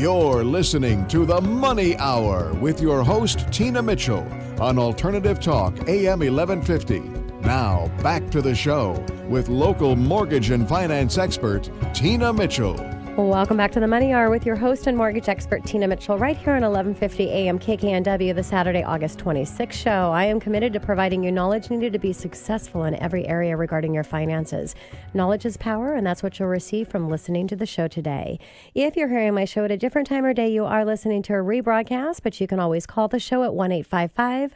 You're listening to The Money Hour with your host, Tina Mitchell, on Alternative Talk, AM 1150. Now, back to the show with local mortgage and finance expert, Tina Mitchell. Welcome back to The Money Hour with your host and mortgage expert, Tina Mitchell, right here on 1150 AM KKNW, the Saturday, August 26th show. I am committed to providing you knowledge needed to be successful in every area regarding your finances. Knowledge is power, and that's what you'll receive from listening to the show today. If you're hearing my show at a different time or day, you are listening to a rebroadcast, but you can always call the show at 1-855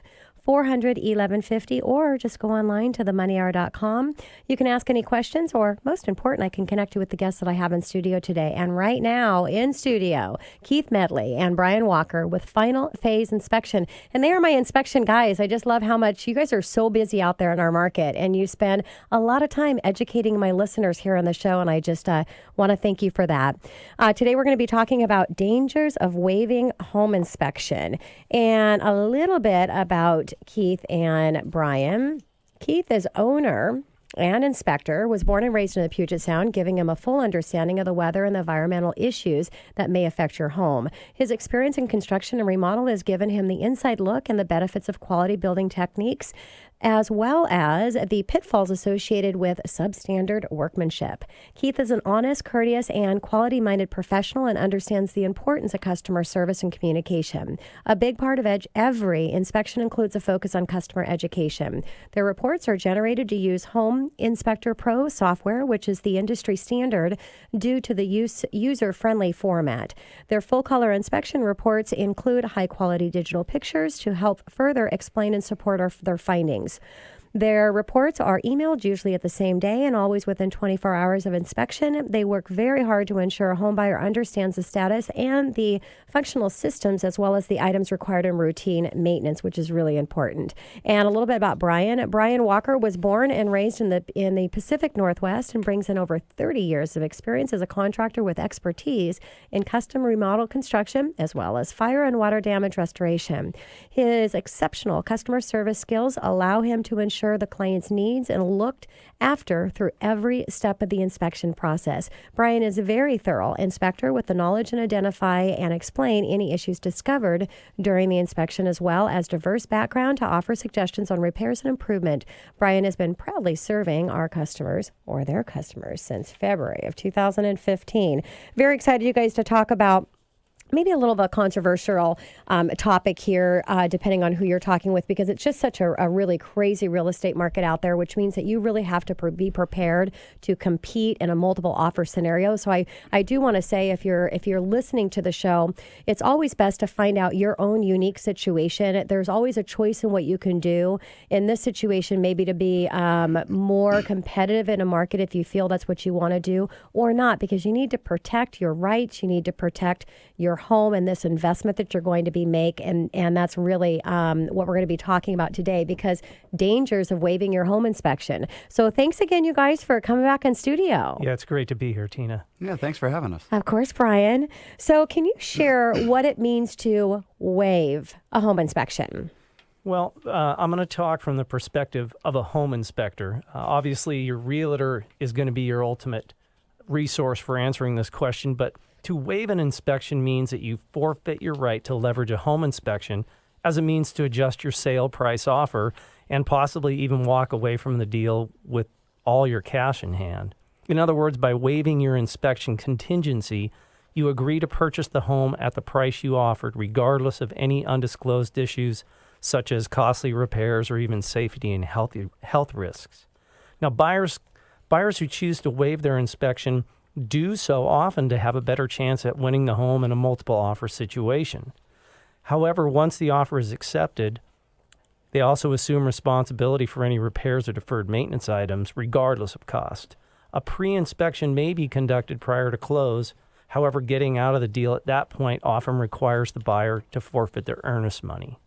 400-1150 or just go online to themoneyhour.com. You can ask any questions, or most important, I can connect you with the guests that I have in studio today. And right now in studio, Keith Medley and Brian Walker with Final Phase Inspection. And they are my inspection guys. I just love how much you guys are so busy out there in our market, and you spend a lot of time educating my listeners here on the show, and I just want to thank you for that. Today we're going to be talking about dangers of waiving home inspection and a little bit about Keith and Brian. Keith is owner and inspector, was born and raised in the Puget Sound, giving him a full understanding of the weather and the environmental issues that may affect your home. His experience in construction and remodel has given him the inside look and the benefits of quality building techniques, as well as the pitfalls associated with substandard workmanship. Keith is an honest, courteous, and quality-minded professional and understands the importance of customer service and communication. A big part of every inspection includes a focus on customer education. Their reports are generated to use Home Inspector Pro software, which is the industry standard due to the user-friendly format. Their full-color inspection reports include high-quality digital pictures to help further explain and support their findings. Their reports are emailed usually at the same day and always within 24 hours of inspection. They work very hard to ensure a home buyer understands the status and the functional systems, as well as the items required in routine maintenance, which is really important. And a little bit about Brian. Brian Walker was born and raised in the Pacific Northwest and brings in over 30 years of experience as a contractor with expertise in custom remodel construction, as well as fire and water damage restoration. His exceptional customer service skills allow him to ensure the client's needs and looked after through every step of the inspection process. Brian is a very thorough inspector with the knowledge to identify and explain any issues discovered during the inspection, as well as diverse background to offer suggestions on repairs and improvement. Brian has been proudly serving our customers, or their customers, since February of 2015. Very excited, you guys, to talk about maybe a little bit controversial topic here, depending on who you're talking with, because it's just such a really crazy real estate market out there, which means that you really have to be prepared to compete in a multiple offer scenario. So I do want to say, if you're listening to the show, it's always best to find out your own unique situation. There's always a choice in what you can do. In this situation, maybe to be more competitive in a market if you feel that's what you want to do, or not, because you need to protect your rights. You need to protect your home and this investment that you're going to be making, and that's really what we're going to be talking about today, because dangers of waiving your home inspection. So thanks again, you guys, for coming back in studio. Yeah, it's great to be here, Tina. Yeah, thanks for having us. Of course, Brian. So can you share what it means to waive a home inspection? Well, I'm going to talk from the perspective of a home inspector. Obviously, your realtor is going to be your ultimate resource for answering this question, but to waive an inspection means that you forfeit your right to leverage a home inspection as a means to adjust your sale price offer and possibly even walk away from the deal with all your cash in hand. In other words, by waiving your inspection contingency, you agree to purchase the home at the price you offered, regardless of any undisclosed issues such as costly repairs or even safety and health risks. Now, buyers who choose to waive their inspection do so often to have a better chance at winning the home in a multiple offer situation. However, once the offer is accepted, they also assume responsibility for any repairs or deferred maintenance items, regardless of cost. A pre-inspection may be conducted prior to close. However, getting out of the deal at that point often requires the buyer to forfeit their earnest money.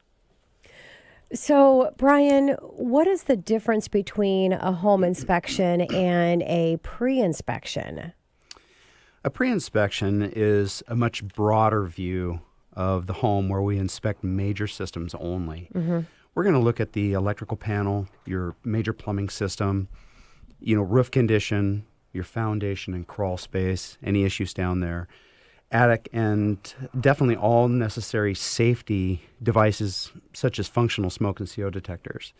So, Brian, what is the difference between a home inspection and a pre-inspection? A pre-inspection is a much broader view of the home where we inspect major systems only. Mm-hmm. We're going to look at the electrical panel, your major plumbing system, roof condition, your foundation and crawl space, any issues down there. attic and definitely all necessary safety devices such as functional smoke and CO detectors.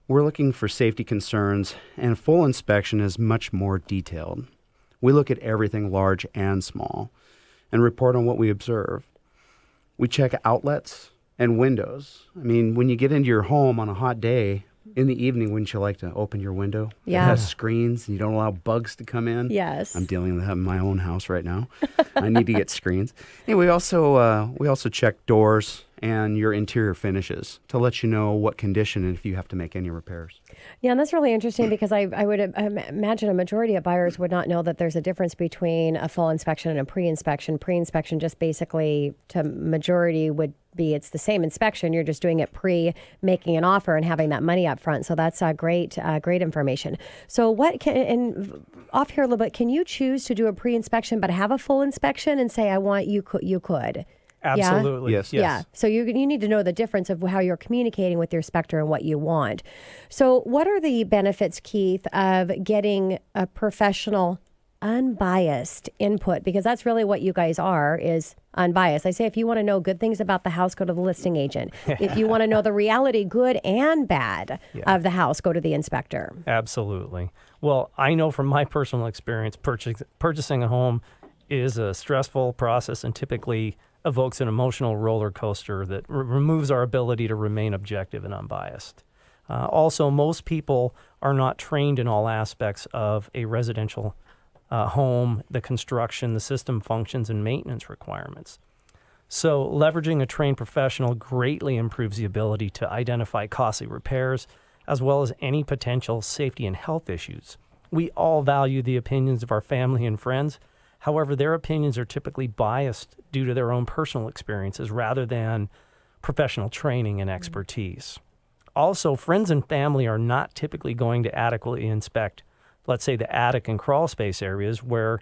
We're looking for safety concerns, and a full inspection is much more detailed. We look at everything large and small and report on what we observe. We check outlets and windows. I mean, when you get into your home on a hot day, in the evening, wouldn't you like to open your window? Yeah. It has screens, and you don't allow bugs to come in. Yes. I'm dealing with that in my own house right now. I need to get screens. Anyway, we also check doors and your interior finishes to let you know what condition and if you have to make any repairs. Yeah, and that's really interesting because I would imagine a majority of buyers would not know that there's a difference between a full inspection and a pre-inspection. Pre-inspection just basically, to majority, would be it's the same inspection. You're just doing it pre-making an offer and having that money up front. So that's great information. So and off here a little bit, can you choose to do a pre-inspection but have a full inspection and say, I want you could? Absolutely. Yeah? Yes. Yeah. So you need to know the difference of how you're communicating with your inspector and what you want. So what are the benefits, Keith, of getting a professional, unbiased input? Because that's really what you guys are, is unbiased. I say if you want to know good things about the house, go to the listing agent. If you want to know the reality, good and bad, of the house, go to the inspector. Absolutely. Well, I know from my personal experience, purchasing a home is a stressful process and typically evokes an emotional roller coaster that removes our ability to remain objective and unbiased. Also, most people are not trained in all aspects of a residential home, the construction, the system functions, and maintenance requirements. So leveraging a trained professional greatly improves the ability to identify costly repairs, as well as any potential safety and health issues. We all value the opinions of our family and friends. However, their opinions are typically biased due to their own personal experiences rather than professional training and expertise. Also, friends and family are not typically going to adequately inspect, let's say, the attic and crawl space areas where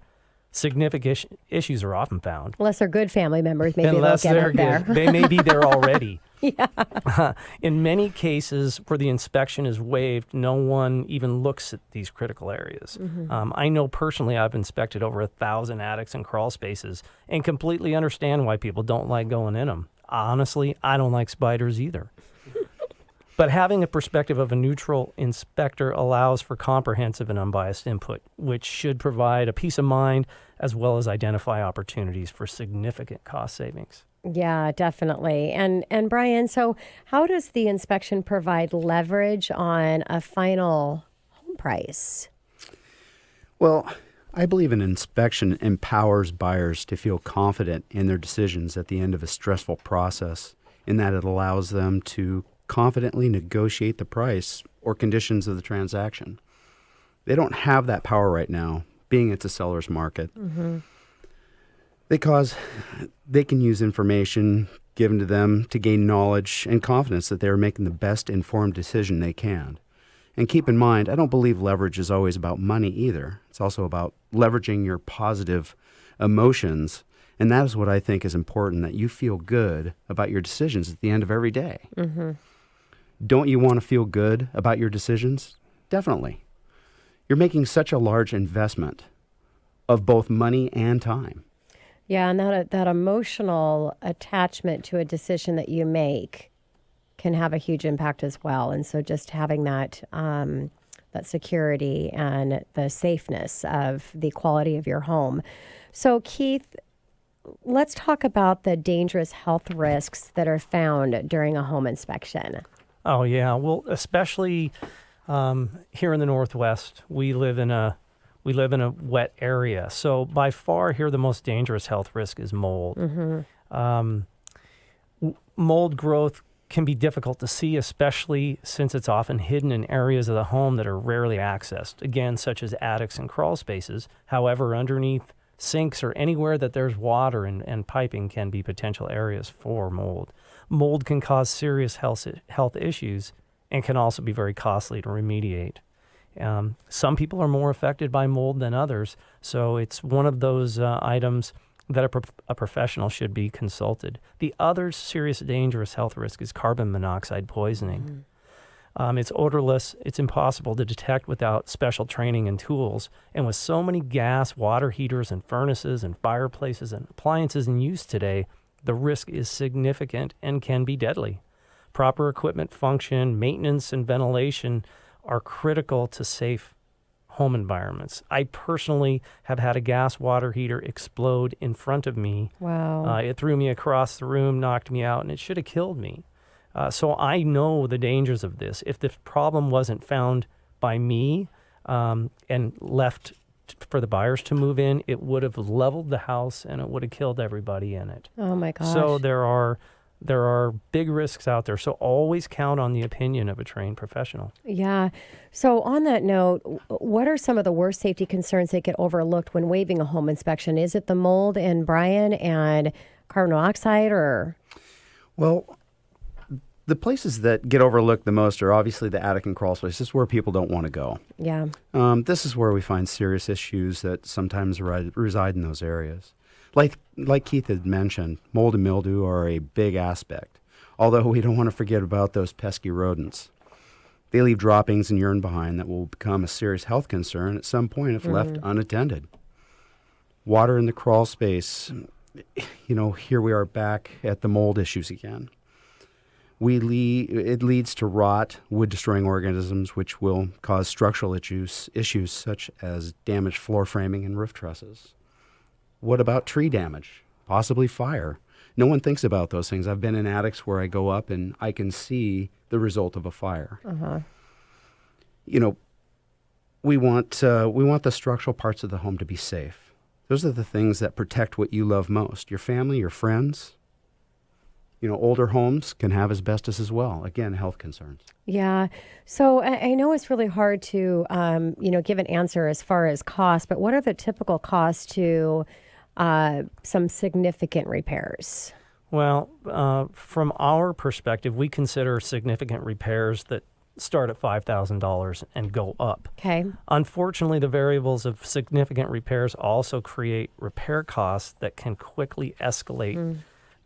significant issues are often found. Unless they're good family members, maybe Unless they'll get they're it there. good. They may be there already. Yeah. In many cases where the inspection is waived, no one even looks at these critical areas. I know personally I've inspected over 1,000 attics and crawl spaces and completely understand why people don't like going in them. Honestly, I don't like spiders either. But having a perspective of a neutral inspector allows for comprehensive and unbiased input, which should provide a peace of mind as well as identify opportunities for significant cost savings. Yeah, definitely. And Brian, so how does the inspection provide leverage on a final home price? Well, I believe an inspection empowers buyers to feel confident in their decisions at the end of a stressful process, in that it allows them to confidently negotiate the price or conditions of the transaction. They don't have that power right now, being it's a seller's market. Because they can use information given to them to gain knowledge and confidence that they are making the best informed decision they can. And keep in mind, I don't believe leverage is always about money either. It's also about leveraging your positive emotions. And that is what I think is important, that you feel good about your decisions at the end of every day. Don't you want to feel good about your decisions? Definitely. You're making such a large investment of both money and time. Yeah, and that emotional attachment to a decision that you make can have a huge impact as well. And so just having that security and the safeness of the quality of your home. So Keith, let's talk about the dangerous health risks that are found during a home inspection. Oh, yeah. Well, especially here in the Northwest, we live in a wet area. So by far here, the most dangerous health risk is mold. Mold growth can be difficult to see, especially since it's often hidden in areas of the home that are rarely accessed, again, such as attics and crawl spaces. However, underneath sinks or anywhere that there's water and piping can be potential areas for mold. Mold can cause serious health issues and can also be very costly to remediate. Some people are more affected by mold than others, so it's one of those items that a professional should be consulted. The other serious dangerous health risk is carbon monoxide poisoning. It's odorless. It's impossible to detect without special training and tools. And with so many gas, water heaters, and furnaces, and fireplaces, and appliances in use today, the risk is significant and can be deadly. Proper equipment function, maintenance, and ventilation are critical to safe home environments. I personally have had a gas water heater explode in front of me. Wow. It threw me across the room, knocked me out, and it should have killed me. So I know the dangers of this. If the problem wasn't found by me and left for the buyers to move in, it would have leveled the house and it would have killed everybody in it. Oh my gosh. So there are big risks out there. So always count on the opinion of a trained professional. Yeah. So on that note, what are some of the worst safety concerns that get overlooked when waiving a home inspection? Is it the mold and Brian and carbon monoxide or? Well, the places that get overlooked the most are obviously the attic and crawl space. This is where people don't want to go. Yeah. This is where we find serious issues that sometimes reside in those areas. Like Keith had mentioned, mold and mildew are a big aspect, although we don't want to forget about those pesky rodents. They leave droppings and urine behind that will become a serious health concern at some point if left unattended. Water in the crawl space, here we are back at the mold issues again. It leads to rot, wood-destroying organisms, which will cause structural issues such as damaged floor framing and roof trusses. What about tree damage? Possibly fire. No one thinks about those things. I've been in attics where I go up and I can see the result of a fire. Uh-huh. We want the structural parts of the home to be safe. Those are the things that protect what you love most, your family, your friends. Older homes can have asbestos as well. Again, health concerns. Yeah. So I know it's really hard to, give an answer as far as cost, but what are the typical costs to some significant repairs? Well, from our perspective, we consider significant repairs that start at $5,000 and go up. Okay. Unfortunately, the variables of significant repairs also create repair costs that can quickly escalate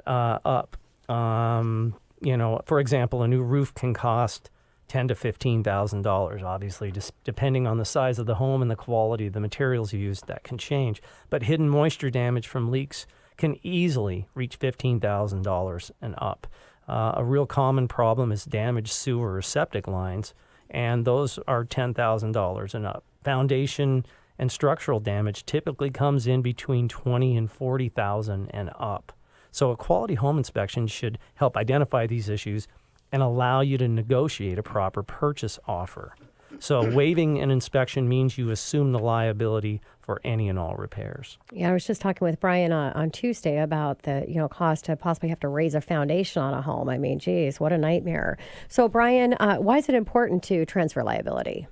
up. For example, a new roof can cost $10,000 to $15,000. Obviously, just depending on the size of the home and the quality of the materials used, that can change. But hidden moisture damage from leaks can easily reach $15,000 and up. A real common problem is damaged sewer or septic lines, and those are $10,000 and up. Foundation and structural damage typically comes in between $20,000 and $40,000 and up. So a quality home inspection should help identify these issues and allow you to negotiate a proper purchase offer. So waiving an inspection means you assume the liability for any and all repairs. Yeah, I was just talking with Brian on Tuesday about the cost to possibly have to raise a foundation on a home. I mean, geez, what a nightmare. So Brian, why is it important to transfer liability?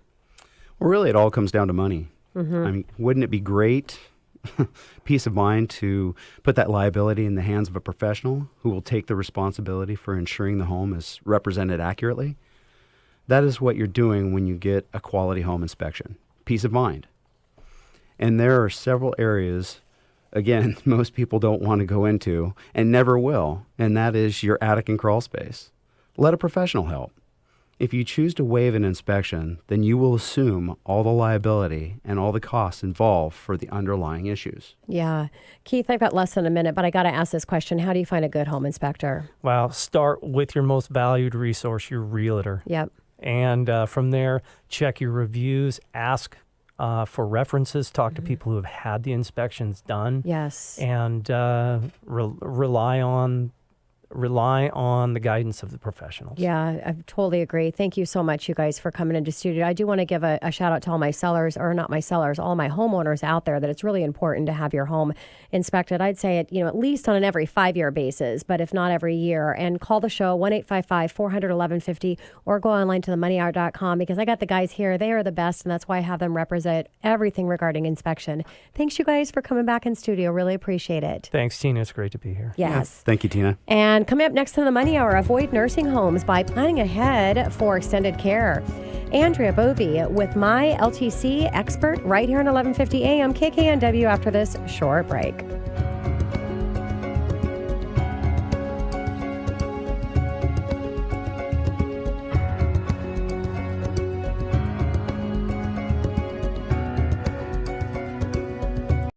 Well, really, it all comes down to money. Mm-hmm. I mean, wouldn't it be great? Peace of mind to put that liability in the hands of a professional who will take the responsibility for ensuring the home is represented accurately. That is what you're doing when you get a quality home inspection. Peace of mind. And there are several areas, again, most people don't want to go into and never will, and that is your attic and crawl space. Let a professional help. If you choose to waive an inspection, then you will assume all the liability and all the costs involved for the underlying issues. Yeah. Keith, I've got less than a minute, but I got to ask this question. How do you find a good home inspector? Well, start with your most valued resource, your realtor. Yep. And from there, check your reviews, ask for references, talk to people who have had the inspections done. Yes. And rely on the guidance of the professionals. Yeah, I totally agree. Thank you so much, you guys, for coming into studio. I do want to give a shout out to all my sellers, or not my sellers, all my homeowners out there, that it's really important to have your home inspected. I'd say it, at least on an every 5-year basis, but if not every year. And call the show 1-855-400-1150 or go online to themoneyhour.com, because I got the guys here. They are the best, and that's why I have them represent everything regarding inspection. Thanks, you guys, for coming back in studio. Really appreciate it. Thanks, Tina. It's great to be here. Yes. Yeah. Thank you, Tina. And coming up next to the Money Hour, avoid nursing homes by planning ahead for extended care. Andrea Bovey with my LTC expert right here on 1150 AM KKNW after this short break.